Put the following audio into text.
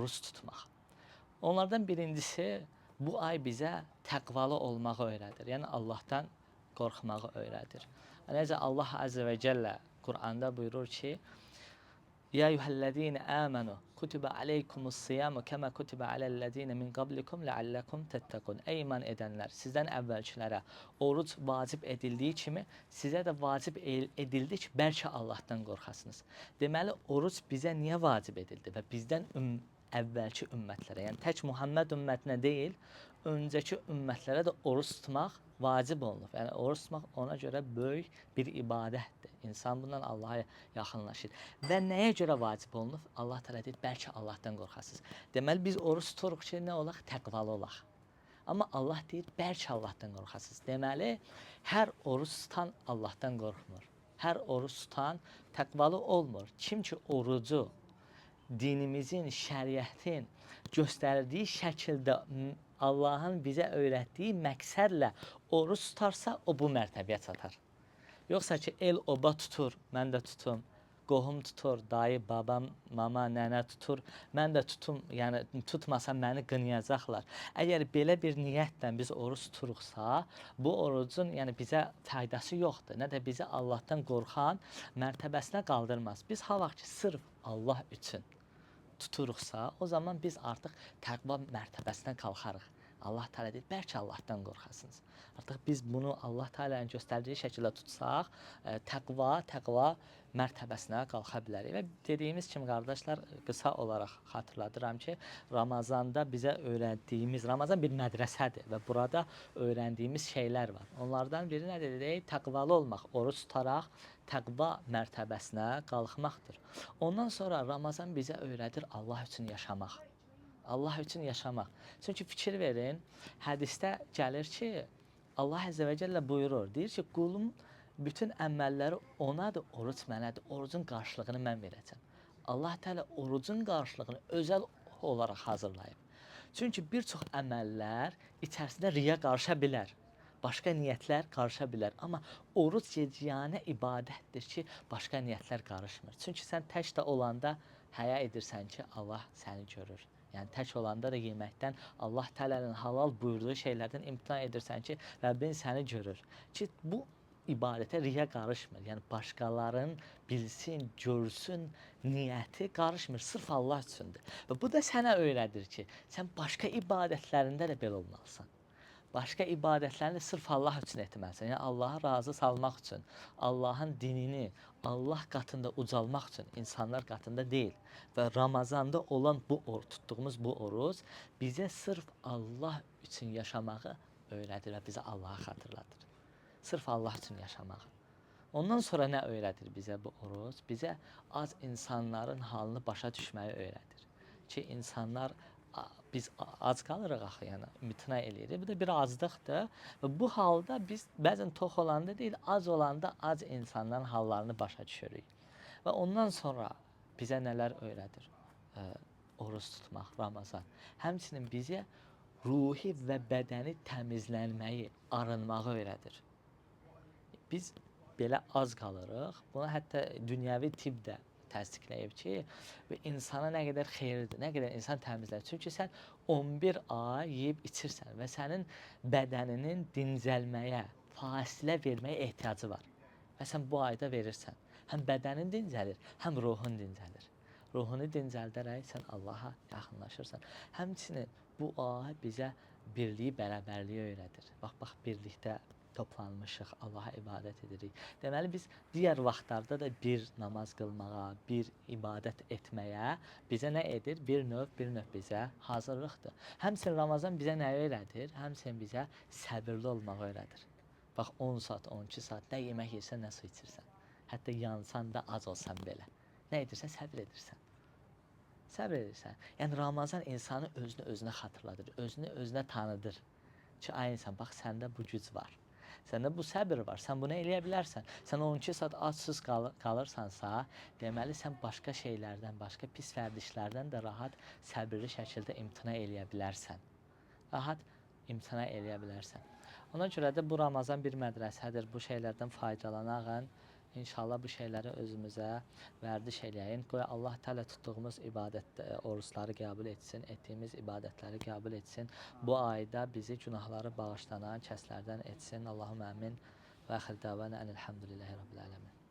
oruç tutmaq. Onlardan birincisi, bu ay bizə təqvalı olmağı öyrədir. Yəni Allahdan qorxmağı öyrədir. Necə Allah Azze ve Celle Qur'anda buyurur ki, Ya eyyuhellezine amenu kutibe aleykumus siyamu kema kutibe alellezine min qablikum leallekum tettekun. Ey iman edənlər, sizdən əvvəlkilərə oruc vacib edildiyi kimi sizə də vacib edildi ki, bəlkə Allahdan qorxasınız. Deməli, oruc bizə niyə vacib edildi və bizdən əvvəlki ümmətlərə, yəni tək Muhammed ümmətinə deyil, öncəki ümmətlərə də oruç tutmaq vacib olunub. Yəni oruç tutmaq ona görə böyük bir ibadətdir. İnsan bundan Allaha yaxınlaşır. Və nəyə görə vacib olunub? Allah təala deyir, bəlkə Allahdan qorxasınız. Deməli biz oruç tuturuq ki, nə olaq? Təqvalı olaq. Amma Allah deyir, bəlkə Allahdan qorxasınız. Deməli, hər oruç tutan Allahdan qorxmur. Hər oruç tutan təqvalı olmur. Kim ki orucu dinimizin, şəriətin göstərdiyi şəkildə Allahın bizə öyrətdiyi məqsədlə oruç tutarsa, o bu mərtəbəyə çatar. Yoxsa ki, el oba tutur, mən də tutum, qohum tutur, dayı, babam, mama, nənə tutur, mən də tutum, yəni tutmasam məni qınayacaqlar. Əgər belə bir niyyətlə biz oruç tuturuqsa, bu orucun yəni bizə faydası yoxdur. Nə də bizi Allahdan qorxan mərtəbəsinə qaldırmaz. Biz ha vaxt ki, sırf Allah üçün tuturuqsa, o zaman biz artıq təqva mərtəbəsinə qalxarıq. Allah Teala deyir, bəlkə Allahdan qorxasınız. Artıq biz bunu Allah Teala'nın göstərdiyi şəkildə tutsaq, təqva mərtəbəsinə qalxa bilərik. Və dediyimiz kimi, qardaşlar, qısa olaraq xatırladıram ki, Ramazanda bizə öyrətdiyimiz, Ramazan bir mədrəsədir və burada öyrəndiyimiz şeylər var. Onlardan biri nədir? Təqvalı olmaq, oruç tutaraq təqva mərtəbəsinə qalxmaqdır. Ondan sonra Ramazan bizə öyrədir Allah üçün yaşamaq. Allah üçün yaşamaq. Çünki fikir verin, hədisdə gəlir ki, Allah Azze ve Celle buyurur, deyir ki, qulum bütün əməlləri onadır, oruc mənədir, orucun qarşılığını mən verəcəm. Allah Teala orucun qarşılığını özəl olaraq hazırlayıb. Çünki bir çox əməllər içərisində riya qarışa bilər. Başqa niyyətlər qarışa bilər. Amma oruc yeganə ibadətdir ki, başqa niyyətlər qarışmır. Çünki sən tək də olanda həya edirsən ki, Allah səni görür. Yəni tək olanda da yeməkdən, Allah Teala'nın halal buyurduğu şeylərdən imtina edirsən ki, Rəbbin səni görür. Ki bu ibadətə riya qarışmır. Yəni başqaların bilsin, görsün niyyəti qarışmır. Sırf Allah üçündür. Və bu da sənə öyrədir ki, sən başqa ibadətlərində də belə olmalısan. Başqa ibadətlərini sırf Allah üçün etməlisən. Yəni Allahı razı salmaq üçün, Allahın dinini Allah qatında ucalmaq üçün, insanlar qatında deyil. Və Ramazanda olan tutduğumuz bu oruc bizə sırf Allah üçün yaşamağı öyrədir və bizə Allahı xatırladır. Sırf Allah üçün yaşamağı. Ondan sonra nə öyrədir bizə bu oruc? Bizə az insanların halını başa düşməyi öyrədir. Ki insanlar biz ac qalırıq axı, yəni imtina eləyirik. Bu da bir aclıqdır. Və bu halda biz bəzən tox olanda deyil, az olanda az insanların hallarını başa düşürük. Və ondan sonra bizə nələr öyrədir? Oruç tutmaq, Ramazan. Həmçinin bizə ruhi və bədəni təmizlənməyi, arınmağı öyrədir. Biz belə az qalırıq. Buna hətta dünyəvi tibb də təsdiqləyib ki, və insana nə qədər xeyirdir, nə qədər insan təmizləyir. Çünki sən 11 ay yeyib içirsən və sənin bədəninin dincəlməyə, fasilə verməyə ehtiyacı var. Və sən bu ayda verirsən. Həm bədənin dincəlir, həm ruhun dincəlir. Ruhunu dincəldərək sən Allaha yaxınlaşırsan. Həmçinin bu ay bizə birliyi, bərabərliyi öyrədir. Bax, birlikdə toplanmışıq, Allaha ibadət edirik. Deməli, biz digər vaxtlarda da bir namaz qılmağa, bir ibadət etməyə bizə nə edir? Bir növ bizə hazırlıqdır. Həmçinin Ramazan bizə nə öyrədir? Həmçinin bizə səbirli olmağı öyrədir. Bax, 10 saat, 12 saat nə yemək yersən, nə su içirsən. Hətta yansan da az olsan belə. Nə edirsən? Səbir edirsən. Səbir edirsən. Yəni, Ramazan insanı özünə xatırladır, özünə tanıdır. Ki, ay insan, bax, səndə bu güc var. Səndə bu səbir var, sən bunu eləyə bilərsən. Sən 12 saat açsız qalırsansa, deməli sən başqa şeylərdən, başqa pis vərdişlərdən də rahat, səbirli şəkildə imtina eləyə bilərsən. Rahat imtina eləyə bilərsən. Ona görə də bu Ramazan bir mədrəsədir. Bu şeylərdən faydalanağın, İnşallah bu şeyləri özümüzə vərdiş eləyək. Qoy Allah Təala tutduğumuz ibadət oruçları qəbul etsin, etdiyimiz ibadətləri qəbul etsin. Bu ayda bizi günahları bağışlanan kəslərdən etsin. Allahumma amin. Və axir davana elhamdülillahi rabbil alamin.